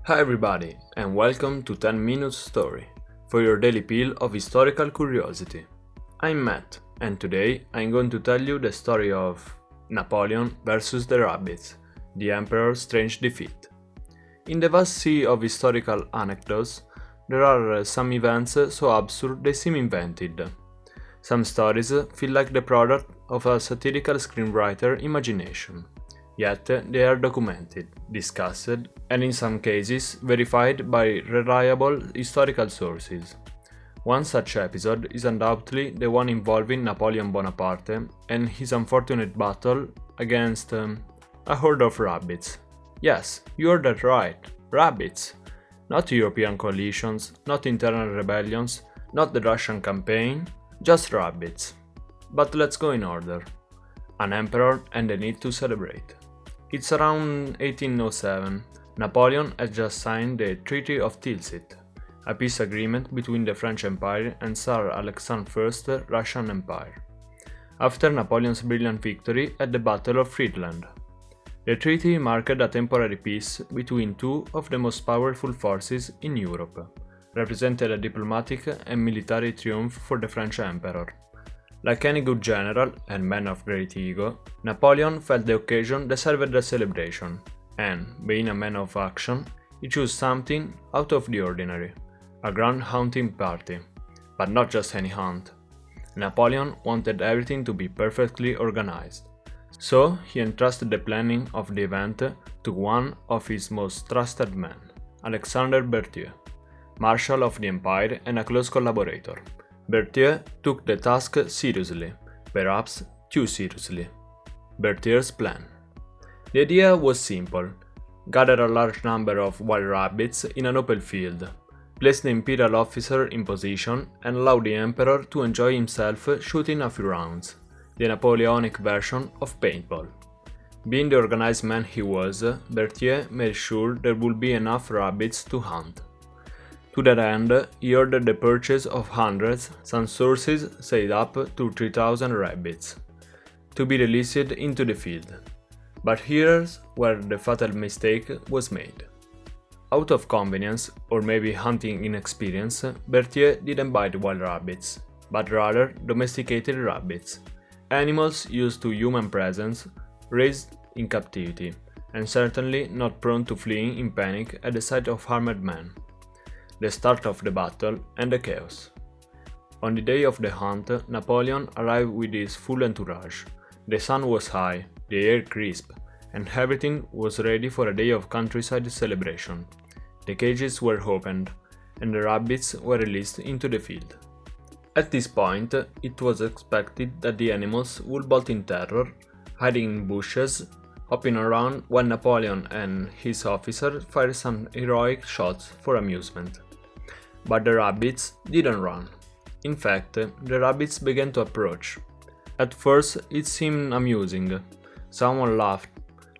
Hi everybody, and welcome to 10 Minutes Story, for your daily pill of historical curiosity. I'm Matt, and today I'm going to tell you the story of Napoleon versus the rabbits, the Emperor's strange defeat. In the vast sea of historical anecdotes, there are some events so absurd they seem invented. Some stories feel like the product of a satirical screenwriter imagination. Yet they are documented, discussed, and in some cases verified by reliable historical sources. One such episode is undoubtedly the one involving Napoleon Bonaparte and his unfortunate battle against a horde of rabbits. Yes, you heard that right, rabbits! Not European coalitions, not internal rebellions, not the Russian campaign, just rabbits. But let's go in order. An emperor and the need to celebrate. It's around 1807. Napoleon has just signed the Treaty of Tilsit, a peace agreement between the French Empire and Tsar Alexander I's Russian Empire, after Napoleon's brilliant victory at the Battle of Friedland. The treaty marked a temporary peace between two of the most powerful forces in Europe, represented a diplomatic and military triumph for the French Emperor. Like any good general and man of great ego, Napoleon felt the occasion deserved a celebration, and, being a man of action, he chose something out of the ordinary, a grand hunting party. But not just any hunt. Napoleon wanted everything to be perfectly organized. So he entrusted the planning of the event to one of his most trusted men, Alexandre Berthier, Marshal of the Empire and a close collaborator. Berthier took the task seriously, perhaps too seriously. Berthier's plan. The idea was simple: gather a large number of wild rabbits in an open field, place the imperial officer in position, and allow the emperor to enjoy himself shooting a few rounds, the Napoleonic version of paintball. Being the organized man he was, Berthier made sure there would be enough rabbits to hunt. To that end, he ordered the purchase of hundreds, some sources say up to 3,000 rabbits, to be released into the field. But here's where the fatal mistake was made. Out of convenience, or maybe hunting inexperience, Berthier didn't buy the wild rabbits, but rather domesticated rabbits, animals used to human presence, raised in captivity, and certainly not prone to fleeing in panic at the sight of armed men. The start of the battle and the chaos. On the day of the hunt, Napoleon arrived with his full entourage. The sun was high, the air crisp, and everything was ready for a day of countryside celebration. The cages were opened, and the rabbits were released into the field. At this point, it was expected that the animals would bolt in terror, hiding in bushes, hopping around while Napoleon and his officers fired some heroic shots for amusement. But the rabbits didn't run. In fact, the rabbits began to approach. At first, it seemed amusing. Someone laughed.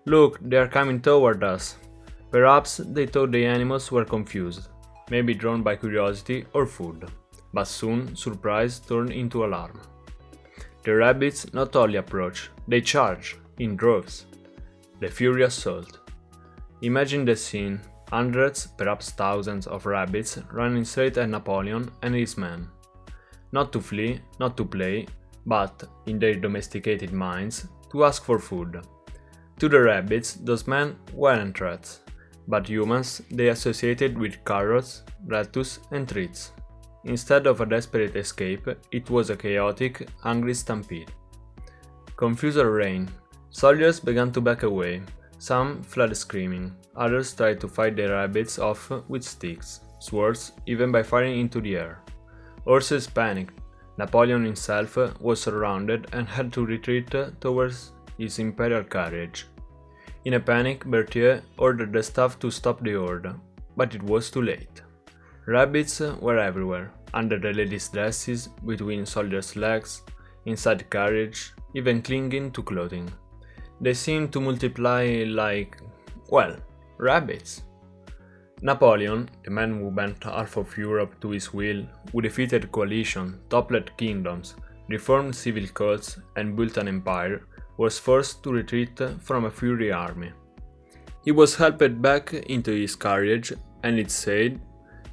"Look, they are coming toward us." Perhaps they thought the animals were confused, maybe drawn by curiosity or food. But soon, surprise turned into alarm. The rabbits not only approach, they charge, in droves. The furious assault. Imagine the scene: hundreds, perhaps thousands of rabbits running straight at Napoleon and his men. Not to flee, not to play, but, in their domesticated minds, to ask for food. To the rabbits, those men weren't threats, but humans they associated with carrots, lettuce, and treats. Instead of a desperate escape, it was a chaotic, hungry stampede. Confusion reigned. Soldiers began to back away. Some fled screaming, others tried to fight the rabbits off with sticks, swords, even by firing into the air. Horses panicked. Napoleon himself was surrounded and had to retreat towards his imperial carriage. In a panic, Berthier ordered the staff to stop the horde, but it was too late. Rabbits were everywhere, under the ladies' dresses, between soldiers' legs, inside the carriage, even clinging to clothing. They seemed to multiply like, well, rabbits. Napoleon, the man who bent half of Europe to his will, who defeated coalition, toppled kingdoms, reformed civil codes, and built an empire, was forced to retreat from a fiery army. He was helped back into his carriage, and it's said,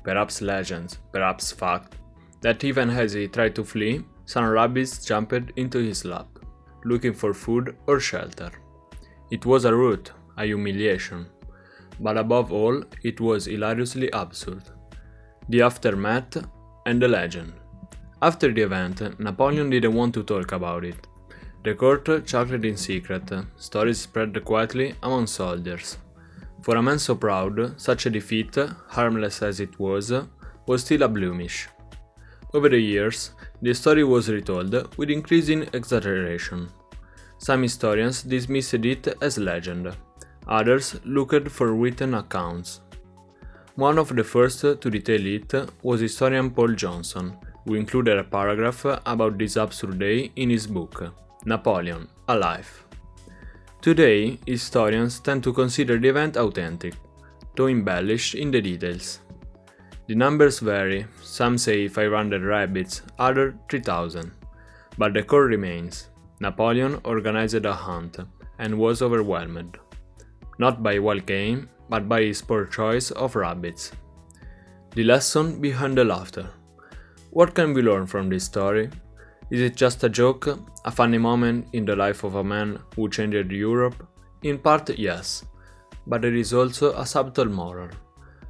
perhaps legend, perhaps fact, that even as he tried to flee, some rabbits jumped into his lap, looking for food or shelter. It was a rout, a humiliation, but above all, it was hilariously absurd. The aftermath and the legend. After the event, Napoleon didn't want to talk about it. The court chuckled in secret, stories spread quietly among soldiers. For a man so proud, such a defeat, harmless as it was still a blemish. Over the years, the story was retold with increasing exaggeration. Some historians dismissed it as legend, others looked for written accounts. One of the first to detail it was historian Paul Johnson, who included a paragraph about this absurd day in his book, Napoleon, A Life. Today, historians tend to consider the event authentic, though embellished in the details. The numbers vary, some say 500 rabbits, others 3,000, but the core remains. Napoleon organized a hunt and was overwhelmed, not by wild game, but by his poor choice of rabbits. The lesson behind the laughter. What can we learn from this story? Is it just a joke, a funny moment in the life of a man who changed Europe? In part, yes, but there is also a subtle moral.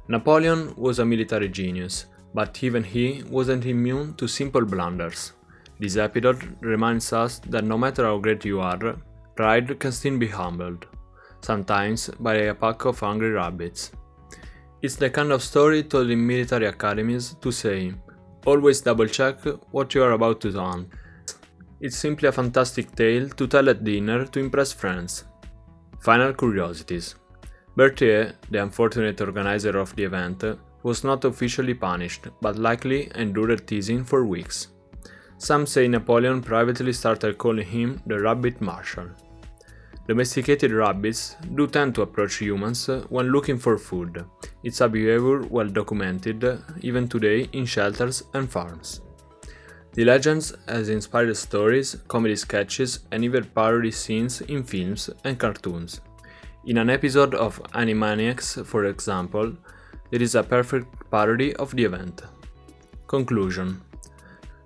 Napoleon was a military genius, but even he wasn't immune to simple blunders. This episode reminds us that no matter how great you are, pride can still be humbled, sometimes by a pack of hungry rabbits. It's the kind of story told in military academies to say, always double check what you are about to hunt. It's simply a fantastic tale to tell at dinner to impress friends. Final curiosities. Berthier, the unfortunate organizer of the event, was not officially punished, but likely endured teasing for weeks. Some say Napoleon privately started calling him the Rabbit Marshal. Domesticated rabbits do tend to approach humans when looking for food. It's a behavior well documented even today in shelters and farms. The legends has inspired stories, comedy sketches, and even parody scenes in films and cartoons. In an episode of Animaniacs, for example, there is a perfect parody of the event. Conclusion.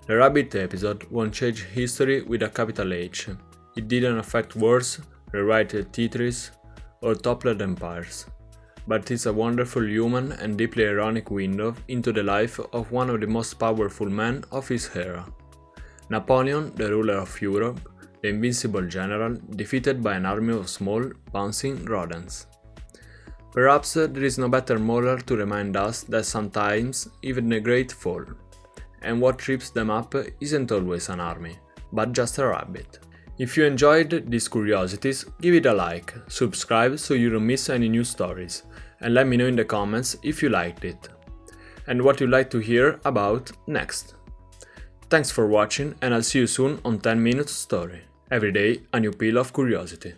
The rabbit episode won't change history with a capital H. It didn't affect wars, rewrite Tetris, or toppled empires. But it's a wonderful human and deeply ironic window into the life of one of the most powerful men of his era. Napoleon, the ruler of Europe, the invincible general, defeated by an army of small, bouncing rodents. Perhaps there is no better moral to remind us that sometimes even the great fall, and what trips them up isn't always an army, but just a rabbit. If you enjoyed these curiosities, give it a like, subscribe so you don't miss any new stories, and let me know in the comments if you liked it, and what you'd like to hear about next. Thanks for watching, and I'll see you soon on 10 Minutes Story. Every day, a new peel of curiosity.